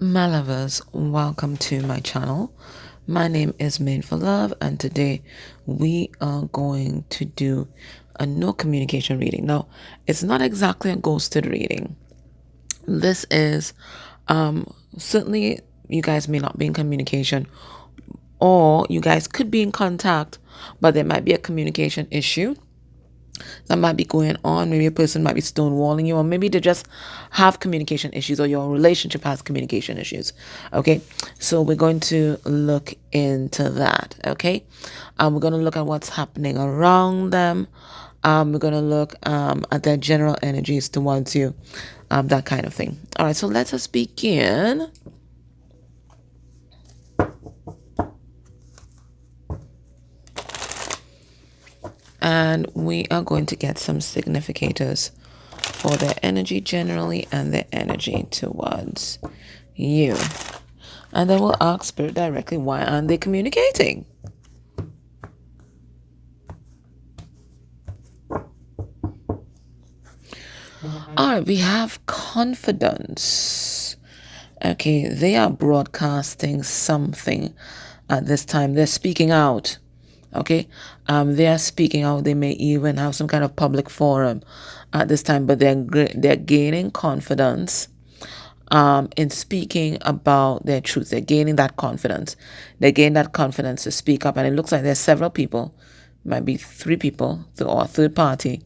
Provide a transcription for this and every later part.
My lovers, welcome to my channel. My name is Made for Love, and today we are going to do a no communication reading. Now, it's not exactly a ghosted reading. This is certainly you guys may not be in communication, or you guys could be in contact, but there might be a communication issue that might be going on. Maybe a person might be stonewalling you, or maybe they just have communication issues, or your relationship has communication issues. Okay, so we're going to look into that. Okay, we're going to look at what's happening around them. We're going to look at their general energies towards you, that kind of thing. All right, so let us begin. And we are going to get some significators for their energy generally and their energy towards you. And then we'll ask Spirit directly, why aren't they communicating? All right, we have confidence. Okay, they are broadcasting something at this time. They're speaking out. Okay, they are speaking out. They may even have some kind of public forum at this time, but they're gaining confidence in speaking about their truth. They're gaining that confidence. They gain that confidence to speak up, and it looks like there's several people, might be 3 people or a third party,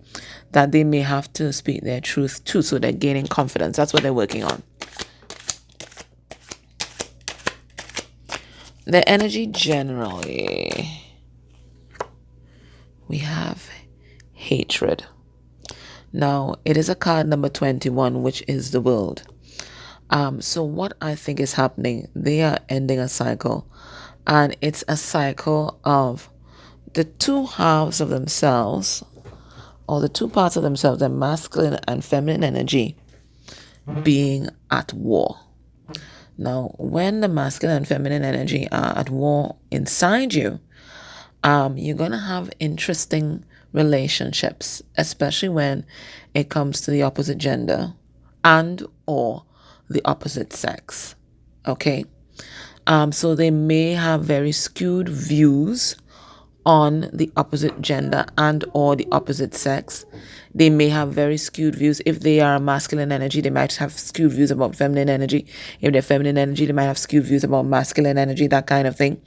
that they may have to speak their truth to. So they're gaining confidence. That's what they're working on. Their energy generally. We have hatred. Now, it is a card number 21, which is the world. So what I think is happening, they are ending a cycle. And it's a cycle of the 2 halves of themselves, or the 2 parts of themselves, the masculine and feminine energy, being at war. Now, when the masculine and feminine energy are at war inside you, you're going to have interesting relationships, especially when it comes to the opposite gender and or the opposite sex. Okay, so they may have very skewed views on the opposite gender and or the opposite sex. They may have very skewed views. If they are a masculine energy, they might have skewed views about feminine energy. If they're feminine energy, they might have skewed views about masculine energy, that kind of thing.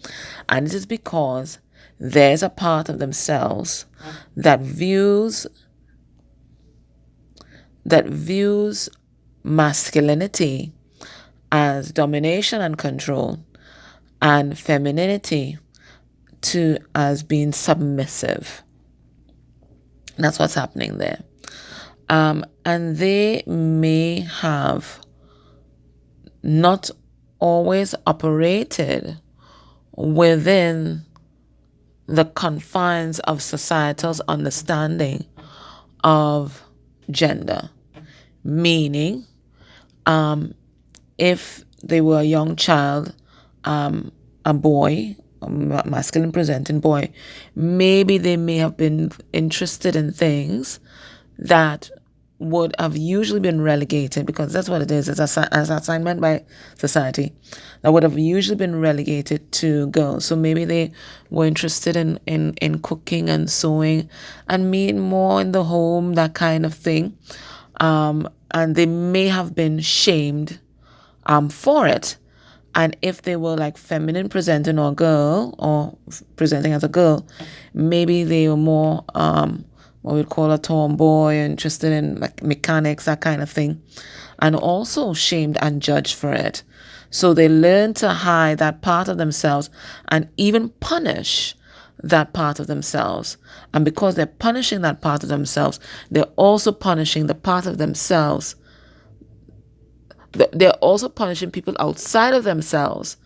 And it is because there's a part of themselves that views masculinity as domination and control, and femininity as being submissive. That's what's happening there. And they may have not always operated within the confines of societal's understanding of gender. Meaning, if they were a young child, a boy, a masculine presenting boy, maybe they may have been interested in things that would have usually been relegated, because that's what it is. It's an assignment by society that would have usually been relegated to girls. So maybe they were interested in cooking and sewing and being more in the home, that kind of thing. And they may have been shamed for it. And if they were like feminine presenting or girl, or presenting as a girl, maybe they were more what we'd call a tomboy, interested in like mechanics, that kind of thing, and also shamed and judged for it. So they learn to hide that part of themselves and even punish that part of themselves. And because they're punishing that part of themselves, they're also punishing the part of themselves. They're also punishing people outside of themselves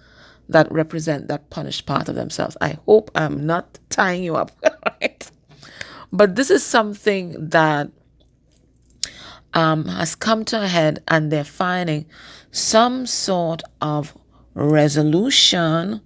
that represent that punished part of themselves. I hope I'm not tying you up, right? But this is something that has come to a head, and they're finding some sort of resolution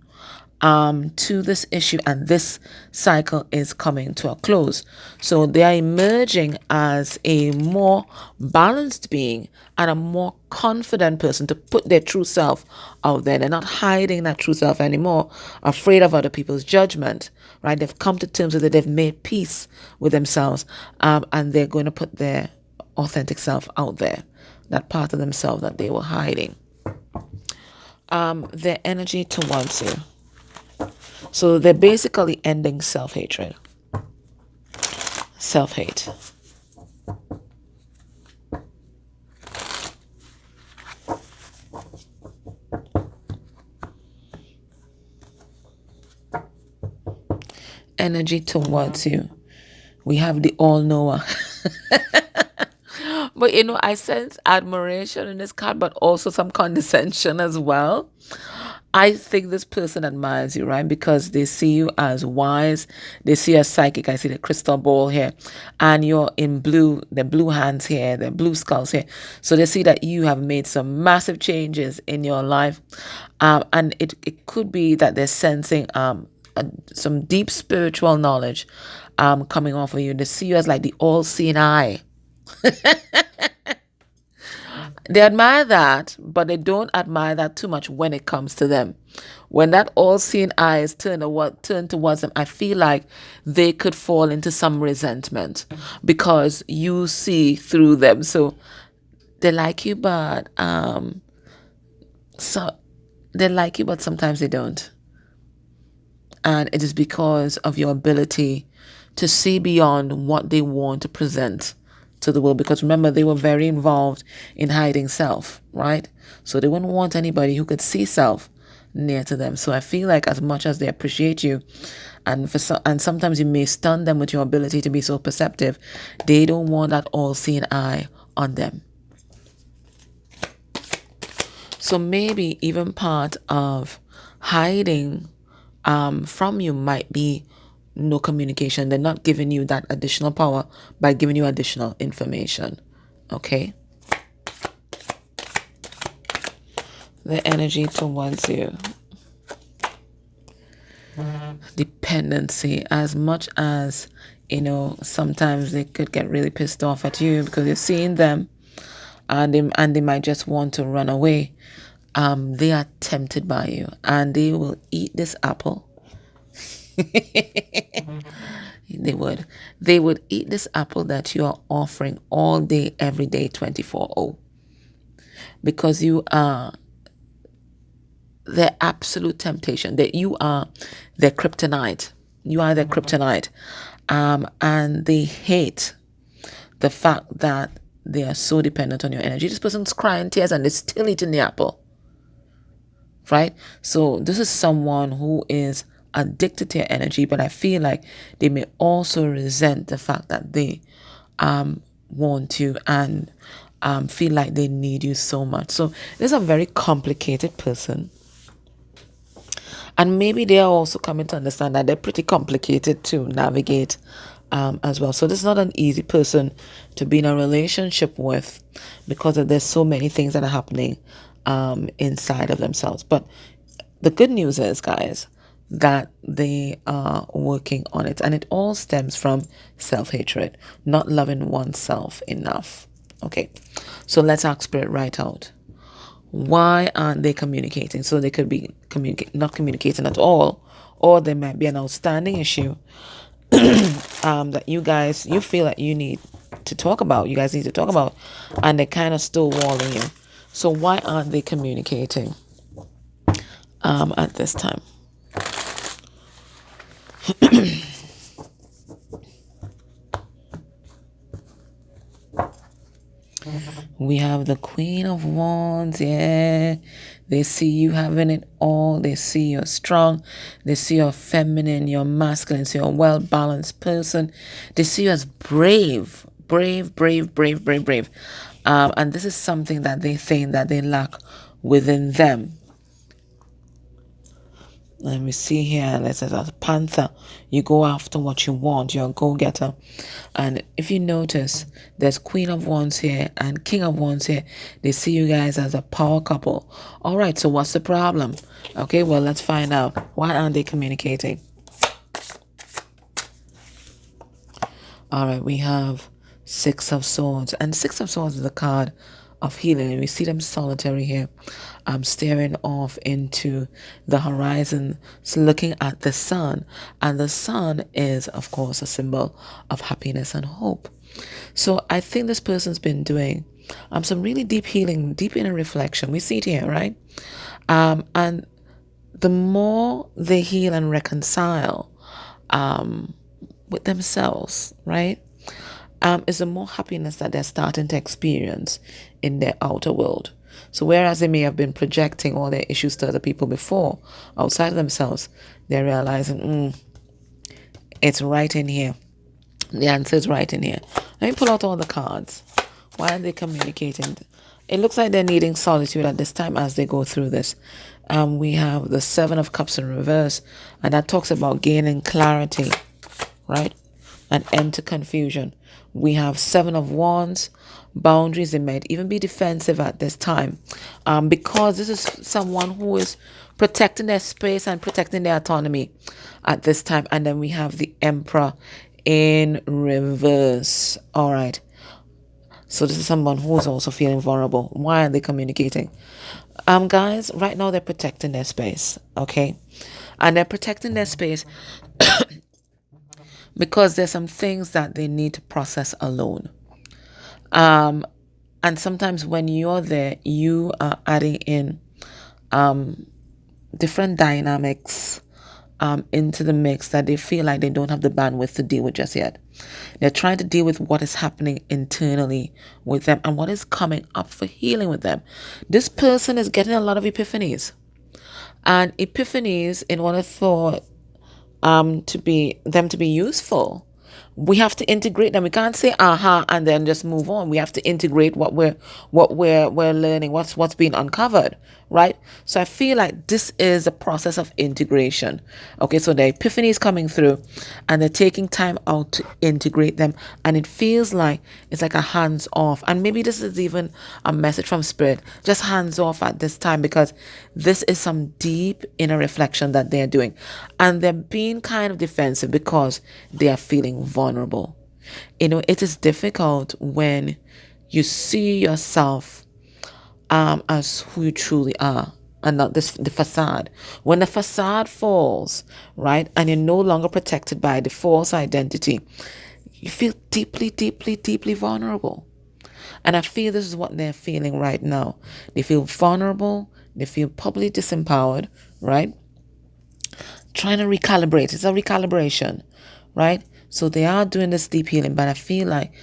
to this issue, and this cycle is coming to a close. So they are emerging as a more balanced being and a more confident person to put their true self out there. They're not hiding that true self anymore, afraid of other people's judgment, right? They've come to terms with it. They've made peace with themselves, and they're going to put their authentic self out there, that part of themselves that they were hiding. Their energy towards you. So they're basically ending self-hatred. Self-hate. Energy towards you. We have the all-knower. But I sense admiration in this card, but also some condescension as well. I think this person admires you, right? Because they see you as wise. They see you as psychic. I see the crystal ball here. And you're in blue, the blue hands here, the blue skulls here. So they see that you have made some massive changes in your life. And it could be that they're sensing some deep spiritual knowledge coming off of you. They see you as like the all-seeing eye. They admire that, but they don't admire that too much when it comes to them. When that all-seeing eye is turned towards them, I feel like they could fall into some resentment because you see through them. So they like you, but sometimes they don't. And it is because of your ability to see beyond what they want to present to the world. Because remember, they were very involved in hiding self, right? So they wouldn't want anybody who could see self near to them. So I feel like as much as they appreciate you, and sometimes you may stun them with your ability to be so perceptive, they don't want that all-seeing eye on them. So maybe even part of hiding from you might be no communication. They're not giving you that additional power by giving you additional information. Okay? The energy towards you. Dependency. As much as, sometimes they could get really pissed off at you because you're seeing them and they might just want to run away. They are tempted by you and they will eat this apple. They would eat this apple that you are offering all day, every day, 24/7, because you are their absolute temptation, that you are their kryptonite. You are their kryptonite. And they hate the fact that they are so dependent on your energy. This person's crying tears and they're still eating the apple, right? So this is someone who is addicted to your energy, but I feel like they may also resent the fact that they want you and feel like they need you so much. So this is a very complicated person. And maybe they are also coming to understand that they're pretty complicated to navigate as well. So this is not an easy person to be in a relationship with because there's so many things that are happening inside of themselves. But the good news is, guys, that they are working on it. And it all stems from self-hatred, not loving oneself enough. Okay, so let's ask Spirit right out. Why aren't they communicating? So they could be not communicating at all, or there might be an outstanding issue that you feel that you need to talk about. You guys need to talk about, and they're kind of still walling you. So why aren't they communicating at this time? We have the Queen of Wands. Yeah, they see you having it all. They see you're strong. They see you're feminine, you're masculine, so you're a well-balanced person. They see you as brave. And this is something that they think that they lack within them. And we see here, let's say as a panther, you go after what you want, you're a go-getter. And if you notice, there's Queen of Wands here and King of Wands here. They see you guys as a power couple. All right, so what's the problem? Okay, well, let's find out. Why aren't they communicating? All right, we have Six of Swords. And Six of Swords is a card of healing. And we see them solitary here. Staring off into the horizon, looking at the sun. And the sun is, of course, a symbol of happiness and hope. So I think this person's been doing some really deep healing, deep inner reflection. We see it here, right? And the more they heal and reconcile with themselves, right? Is the more happiness that they're starting to experience in their outer world. So whereas they may have been projecting all their issues to other people before, outside of themselves, they're realizing, it's right in here. The answer is right in here. Let me pull out all the cards. Why are they communicating? It looks like they're needing solitude at this time as they go through this. We have the Seven of Cups in reverse, and that talks about gaining clarity, right? An end to confusion. We have Seven of Wands, boundaries. They might even be defensive at this time, because this is someone who is protecting their space and protecting their autonomy at this time. And then we have the Emperor in reverse. All right. So this is someone who's also feeling vulnerable. Why are they communicating? Guys, right now they're protecting their space, okay? And they're protecting their space because there's some things that they need to process alone. And sometimes when you're there, you are adding in different dynamics into the mix that they feel like they don't have the bandwidth to deal with just yet. They're trying to deal with what is happening internally with them and what is coming up for healing with them. This person is getting a lot of epiphanies. And epiphanies, in order for to be useful, we have to integrate them. We can't say and then just move on. We have to integrate what we're learning, what's being uncovered, right? So I feel like this is a process of integration. Okay, so the epiphany is coming through and they're taking time out to integrate them, and it feels like it's like a hands off. And maybe this is even a message from spirit, just hands off at this time, because this is some deep inner reflection that they're doing, and they're being kind of defensive because they are feeling vulnerable. It is difficult when you see yourself as who you truly are and not the facade. When the facade falls, right, and you're no longer protected by the false identity, you feel deeply, deeply, deeply vulnerable. And I feel this is what they're feeling right now. They feel vulnerable. They feel probably disempowered, right? Trying to recalibrate. It's a recalibration, right? So they are doing this deep healing, but I feel like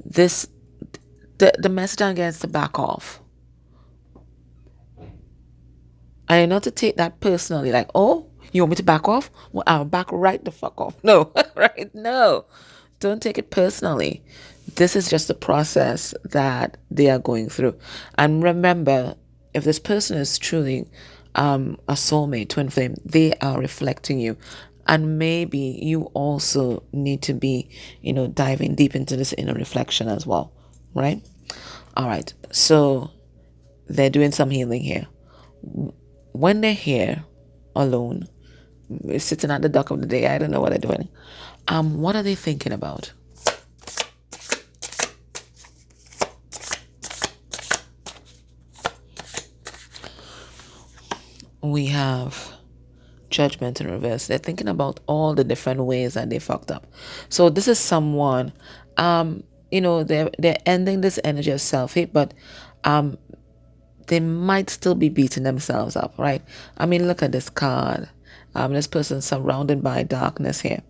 the message I'm getting is to back off. And not to take that personally, like, oh, you want me to back off? Well, I'll back right the fuck off. No, right? No. Don't take it personally. This is just the process that they are going through. And remember, if this person is truly a soulmate, twin flame, they are reflecting you. And maybe you also need to be, diving deep into this inner reflection as well, right? All right. So they're doing some healing here. When they're here alone, sitting at the dock of the day, I don't know what they're doing. What are they thinking about? We have Judgment in reverse. They're thinking about all the different ways that they fucked up. So this is someone, they're ending this energy of self-hate, but they might still be beating themselves up, right? I mean, look at this card. This person's surrounded by darkness here.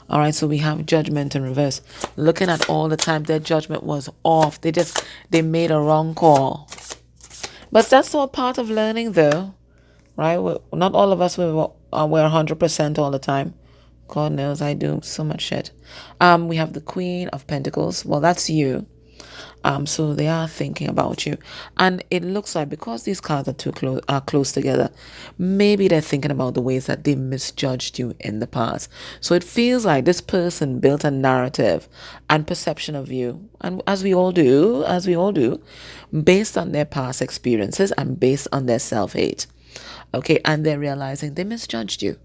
All right, so we have Judgment in reverse. Looking at all the time their judgment was off. They made a wrong call. But that's all part of learning, though, right? Not all of us we're 100% all the time. God knows I do so much shit. We have the Queen of Pentacles. Well, that's you. So they are thinking about you, and it looks like because these cards are close together, maybe they're thinking about the ways that they misjudged you in the past. So it feels like this person built a narrative and perception of you, and as we all do, based on their past experiences and based on their self-hate. Okay, and they're realizing they misjudged you.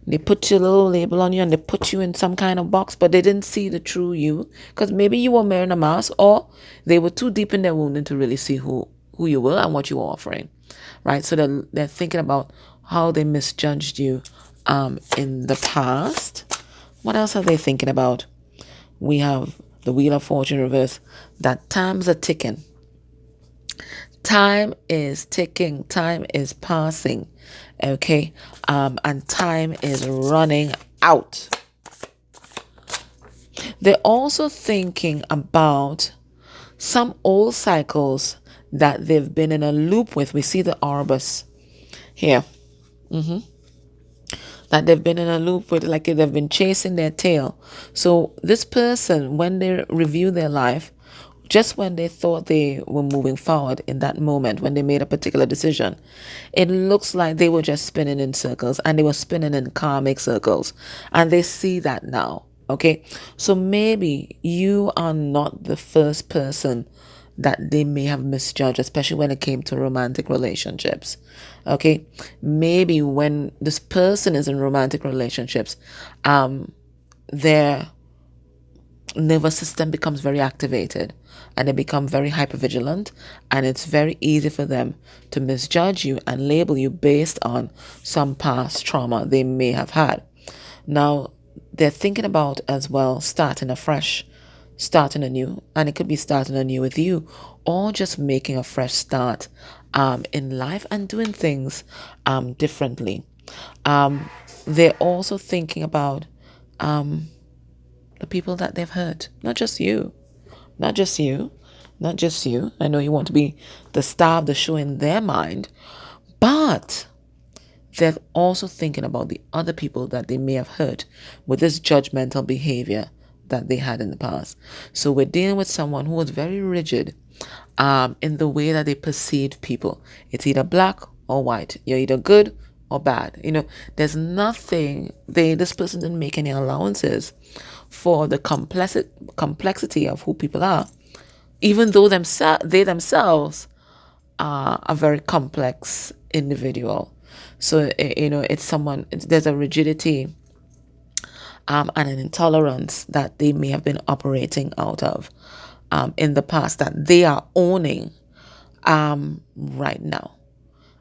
They put your little label on you and they put you in some kind of box, but they didn't see the true you because maybe you were wearing a mask, or they were too deep in their wounding to really see who you were and what you were offering, right? So they're thinking about how they misjudged you in the past. What else are they thinking about? We have the Wheel of Fortune reverse. That times are ticking. Time is ticking, time is passing, okay, and time is running out. They're also thinking about some old cycles that they've been in a loop with. We see the Arbus here, that they've been in a loop with, like they've been chasing their tail. So this person, when they review their life, just when they thought they were moving forward in that moment, when they made a particular decision, it looks like they were just spinning in circles, and they were spinning in karmic circles, and they see that now. Okay, so maybe you are not the first person that they may have misjudged, especially when it came to romantic relationships. Okay, maybe when this person is in romantic relationships, their nervous system becomes very activated, and they become very hypervigilant, and it's very easy for them to misjudge you and label you based on some past trauma they may have had. Now, they're thinking about as well starting afresh, starting anew, and it could be starting anew with you, or just making a fresh start in life and doing things differently. They're also thinking about the people that they've hurt, not just you, not just you, not just you. I know you want to be the star of the show in their mind, but they're also thinking about the other people that they may have hurt with this judgmental behavior that they had in the past. So we're dealing with someone who was very rigid in the way that they perceived people. It's either black or white. You're either good or bad. There's nothing, this person didn't make any allowances for the complexity of who people are, even though they themselves are a very complex individual. So, it's someone, there's a rigidity and an intolerance that they may have been operating out of in the past that they are owning right now.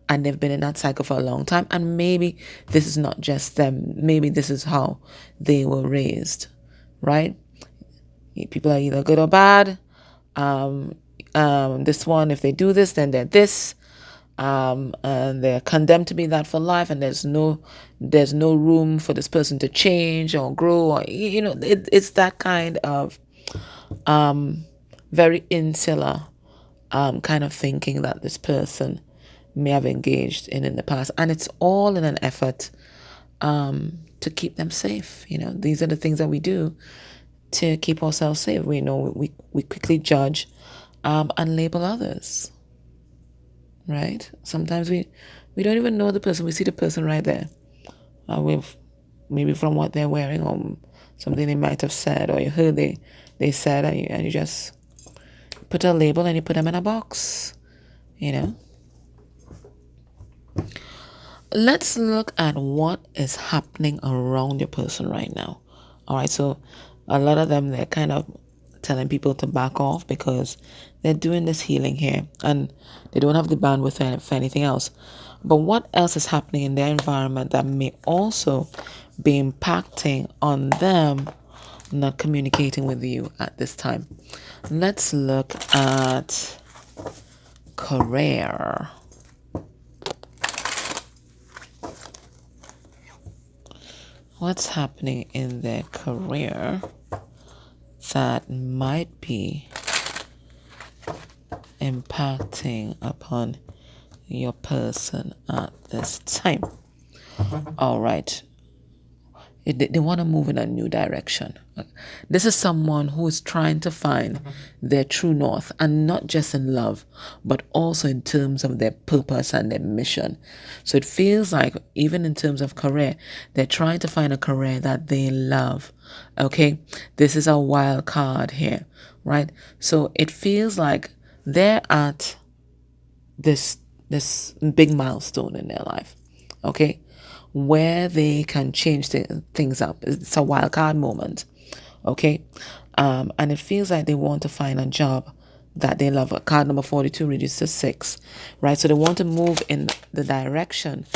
And they've been in that cycle for a long time. And maybe this is not just them. Maybe this is how they were raised, right? People are either good or bad. This one, if they do this, then they're this. And they're condemned to be that for life, and there's no room for this person to change or grow, or it's that kind of very insular kind of thinking that this person may have engaged in the past, and it's all in an effort to keep them safe. These are the things that we do to keep ourselves safe. We quickly judge and label others. Right? Sometimes we don't even know the person. We see the person right there. With maybe from what they're wearing or something they might have said, or you heard they said, and you just put a label and you put them in a box. Let's look at what is happening around your person right now. All right, so a lot of them, they're kind of telling people to back off because they're doing this healing here and they don't have the bandwidth for anything else. But what else is happening in their environment that may also be impacting on them not communicating with you at this time? Let's look at career. What's happening in their career that might be impacting upon your person at this time? All right. They want to move in a new direction. This is someone who is trying to find their true north, and not just in love, but also in terms of their purpose and their mission. So it feels like even in terms of career, they're trying to find a career that they love. Okay, this is a wild card here, right? So it feels like they're at this big milestone in their life, okay, where they can change things up. It's a wild card moment, okay, and it feels like they want to find a job that they love. Card number 42 reduces to 6, right? So they want to move in the direction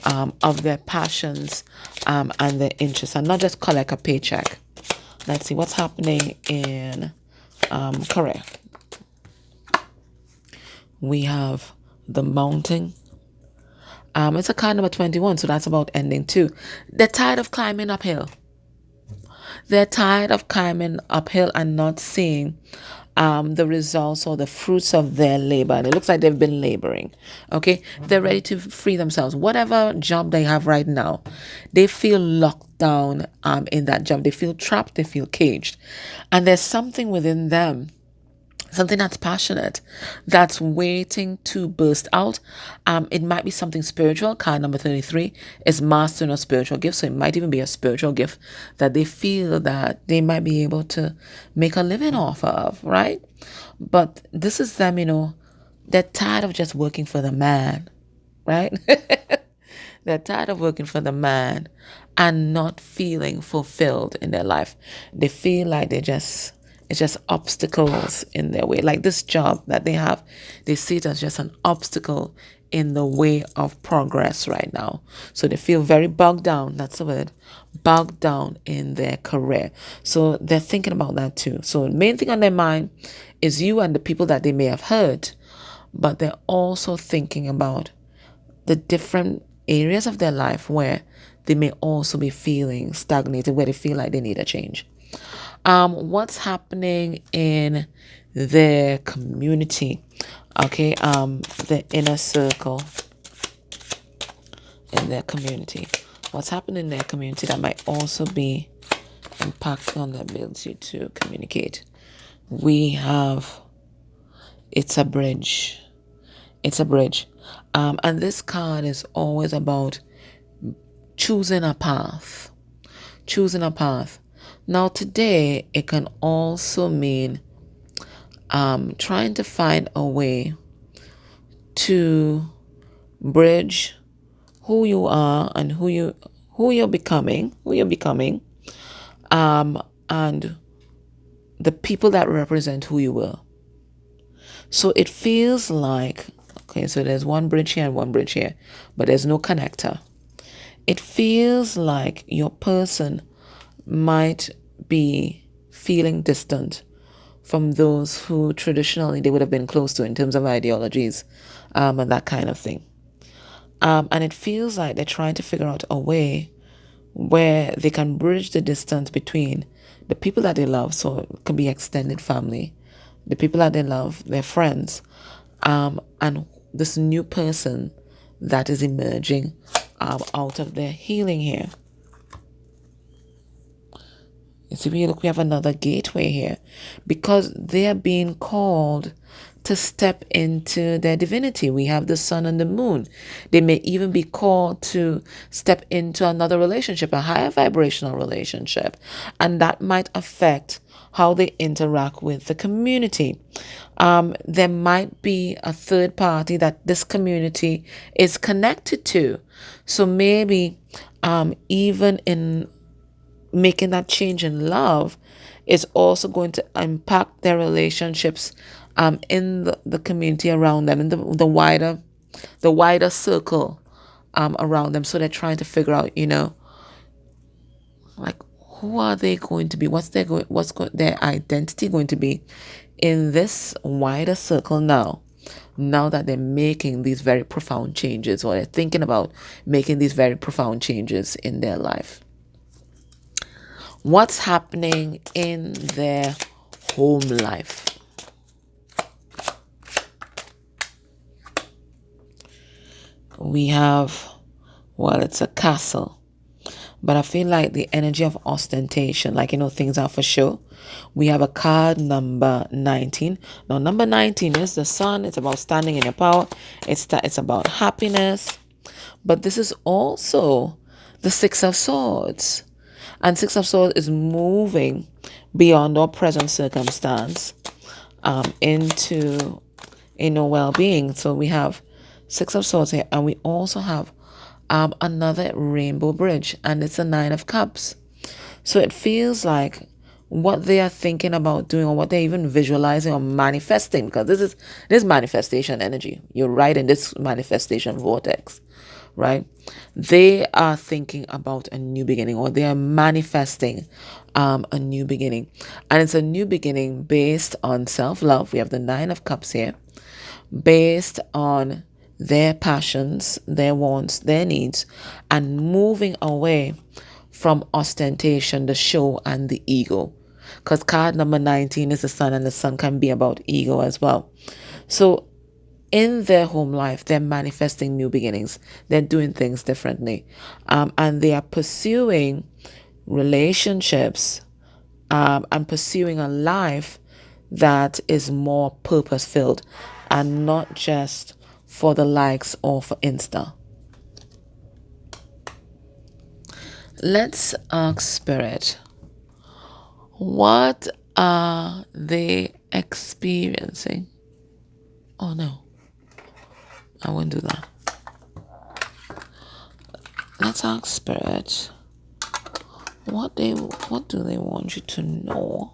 of their passions and their interests, and not just collect a paycheck. Let's see what's happening in career. We have the mountain. It's a card number 21, so that's about ending too. They're tired of climbing uphill. They're tired of climbing uphill and not seeing the results or the fruits of their labor. And it looks like they've been laboring. Okay, they're ready to free themselves. Whatever job they have right now, they feel locked down in that job. They feel trapped. They feel caged, and there's something within them, something that's passionate, that's waiting to burst out. It might be something spiritual. Card number 33 is mastering a spiritual gift. So it might even be a spiritual gift that they feel that they might be able to make a living off of, right? But this is them, they're tired of just working for the man, right? They're tired of working for the man and not feeling fulfilled in their life. They feel like it's just obstacles in their way. Like this job that they have, they see it as just an obstacle in the way of progress right now. So they feel very bogged down. That's the word. Bogged down in their career. So they're thinking about that too. So the main thing on their mind is you and the people that they may have hurt, but they're also thinking about the different areas of their life where they may also be feeling stagnated, where they feel like they need a change. What's happening in their community? Okay, the inner circle in their community. What's happening in their community that might also be impacting on their ability to communicate? We have, it's a bridge. It's a bridge. And this card is always about choosing a path. Choosing a path. Now today, it can also mean trying to find a way to bridge who you are and who you're becoming, and the people that represent who you were. So it feels like, okay, so there's one bridge here and one bridge here, but there's no connector. It feels like your person might be feeling distant from those who traditionally they would have been close to in terms of ideologies and that kind of thing. And it feels like they're trying to figure out a way where they can bridge the distance between the people that they love, so it could be extended family, the people that they love, their friends, and this new person that is emerging out of their healing here. You see, we have another gateway here because they are being called to step into their divinity. We have the sun and the moon. They may even be called to step into another relationship, a higher vibrational relationship, and that might affect how they interact with the community. There might be a third party that this community is connected to. So maybe even in making that change in love is also going to impact their relationships in the community around them, in the wider circle around them. So they're trying to figure out, like, who are they going to be? What's their identity going to be in this wider circle now that they're making these very profound changes, or they're thinking about making these very profound changes in their life. What's happening in their home life? We have, well, it's a castle. But I feel like the energy of ostentation, like, things are for show. We have a card number 19. Now, number 19 is the sun. It's about standing in your power. It's about happiness. But this is also the Six of Swords. And Six of Swords is moving beyond our present circumstance into well-being. So we have Six of Swords here, and we also have another rainbow bridge, and it's a Nine of Cups. So it feels like what they are thinking about doing, or what they're even visualizing or manifesting, because this manifestation energy. You're right in this manifestation vortex, right? They are thinking about a new beginning, or they are manifesting a new beginning. And it's a new beginning based on self-love. We have the Nine of Cups here, based on their passions, their wants, their needs, and moving away from ostentation, the show, and the ego. Because card number 19 is the sun, and the sun can be about ego as well. So in their home life, they're manifesting new beginnings. They're doing things differently. And they are pursuing relationships and pursuing a life that is more purpose-filled and not just for the likes or for Insta. Let's ask Spirit, what are they experiencing? Oh no, I won't do that. Let's ask Spirit, what do they want you to know?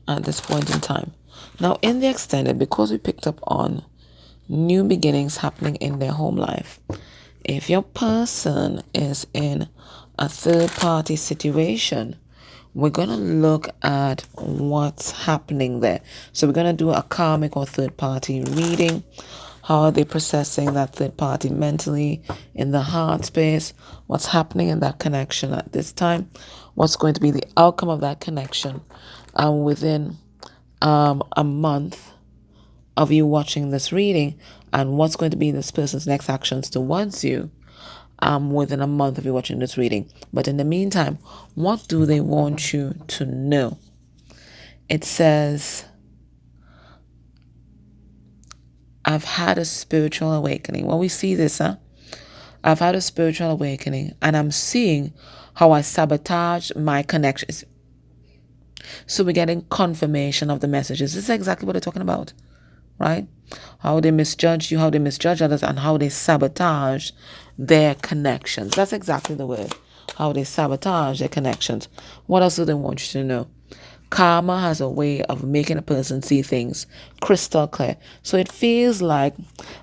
At this point in time. Now, in the extended, because we picked up on new beginnings happening in their home life, if your person is in a third-party situation, we're going to look at what's happening there. So we're going to do a karmic or third-party reading. How are they processing that third party mentally, in the heart space? What's happening in that connection at this time? What's going to be the outcome of that connection within a month of you watching this reading? And what's going to be this person's next actions towards you within a month of you watching this reading? But in the meantime, what do they want you to know? It says, I've had a spiritual awakening. Well, we see this, I've had a spiritual awakening, and I'm seeing how I sabotage my connections. So we're getting confirmation of the messages. This is exactly what they're talking about, right? How they misjudge you, how they misjudge others, and how they sabotage their connections. That's exactly the word. How they sabotage their connections. What else do they want you to know? Karma has a way of making a person see things crystal clear. So it feels like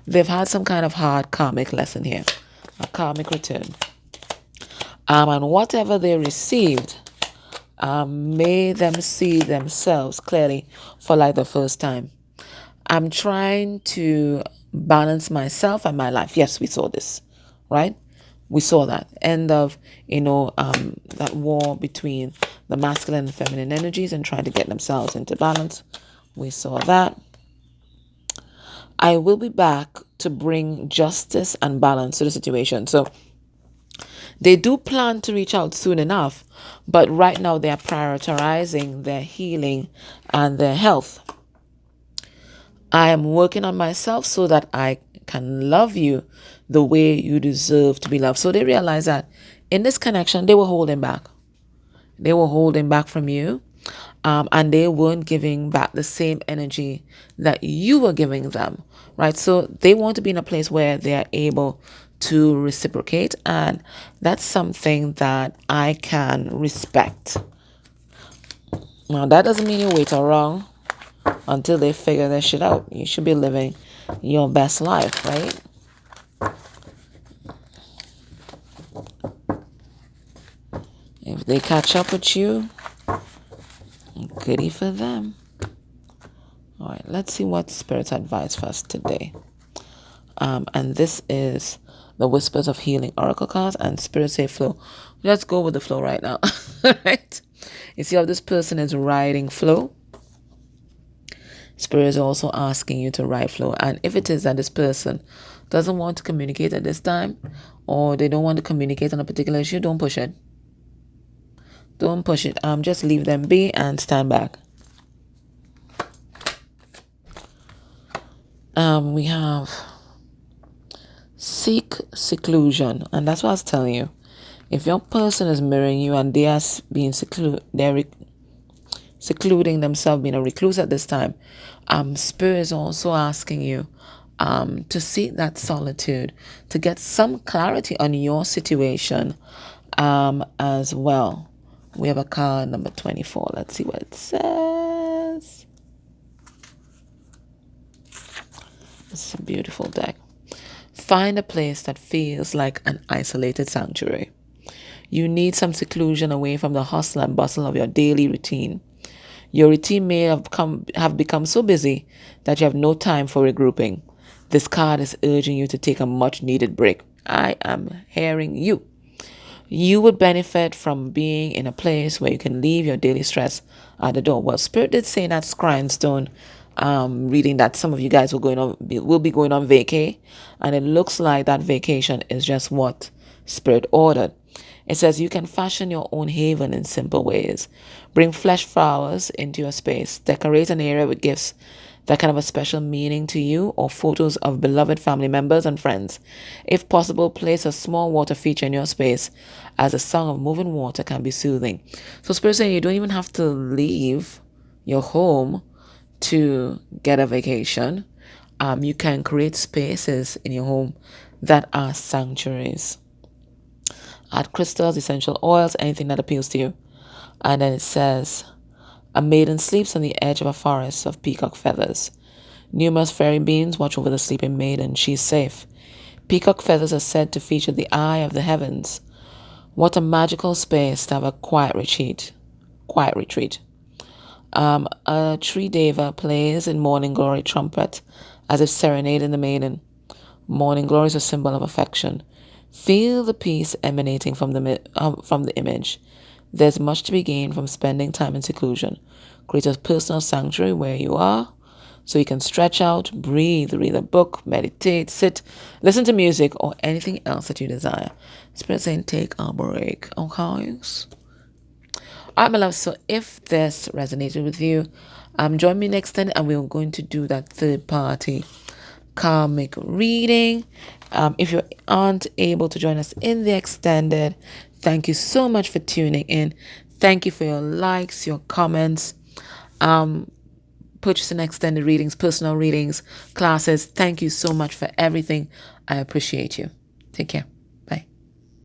they've had some kind of hard karmic lesson here, a karmic return. And whatever they received made them see themselves clearly for like the first time. I'm trying to balance myself and my life. Yes, we saw this, right? We saw that end of, that war between the masculine and feminine energies and trying to get themselves into balance. We saw that. I will be back to bring justice and balance to the situation. So they do plan to reach out soon enough, but right now they are prioritizing their healing and their health. I am working on myself so that I can love you the way you deserve to be loved. So they realize that in this connection, they were holding back. They were holding back from you, and they weren't giving back the same energy that you were giving them, right? So they want to be in a place where they are able to reciprocate, and that's something that I can respect. Now, that doesn't mean you wait around until they figure their shit out. You should be living your best life, right? If they catch up with you, goody for them. All right, let's see what Spirit's advice for us today. And this is the Whispers of Healing Oracle cards, and Spirit say flow. Let's go with the flow right now. All right? You see how this person is riding flow? Spirit is also asking you to right flow. And if it is that this person doesn't want to communicate at this time, or they don't want to communicate on a particular issue, don't push it. Don't push it. Just leave them be and stand back. We have seek seclusion, and that's what I was telling you. If your person is mirroring you and they are being secluding themselves, being a recluse at this time, Spirit is also asking you to seek that solitude, to get some clarity on your situation as well. We have a card number 24. Let's see what it says. It's a beautiful deck. Find a place that feels like an isolated sanctuary. You need some seclusion away from the hustle and bustle of your daily routine. Your routine may have become so busy that you have no time for regrouping. This card is urging you to take a much needed break. I am hearing you. You would benefit from being in a place where you can leave your daily stress at the door. Well, Spirit did say that Scrinestone reading that some of you guys will be going on vacay, and it looks like that vacation is just what Spirit ordered. It says you can fashion your own haven in simple ways. Bring fresh flowers into your space. Decorate an area with gifts that can have a special meaning to you, or photos of beloved family members and friends. If possible, place a small water feature in your space, as the sound of moving water can be soothing. So Spirit saying you don't even have to leave your home to get a vacation. You can create spaces in your home that are sanctuaries. Add crystals, essential oils, anything that appeals to you. And then it says, a maiden sleeps on the edge of a forest of peacock feathers. Numerous fairy beings watch over the sleeping maiden. She's safe. Peacock feathers are said to feature the eye of the heavens. What a magical space to have a quiet retreat. A tree deva plays in morning glory trumpet as if serenading the maiden. Morning glory is a symbol of affection. Feel the peace emanating from the image. There's much to be gained from spending time in seclusion. Create a personal sanctuary where you are, so you can stretch out, breathe, read a book, meditate, sit, listen to music, or anything else that you desire. Spirit saying take a break, okay? Alright, my love, so if this resonated with you, join me next time, and we're going to do that third party karmic reading. If you aren't able to join us in the extended, thank you so much for tuning in. Thank you for your likes, your comments, purchasing extended readings, personal readings, classes. Thank you so much for everything. I appreciate you. Take care.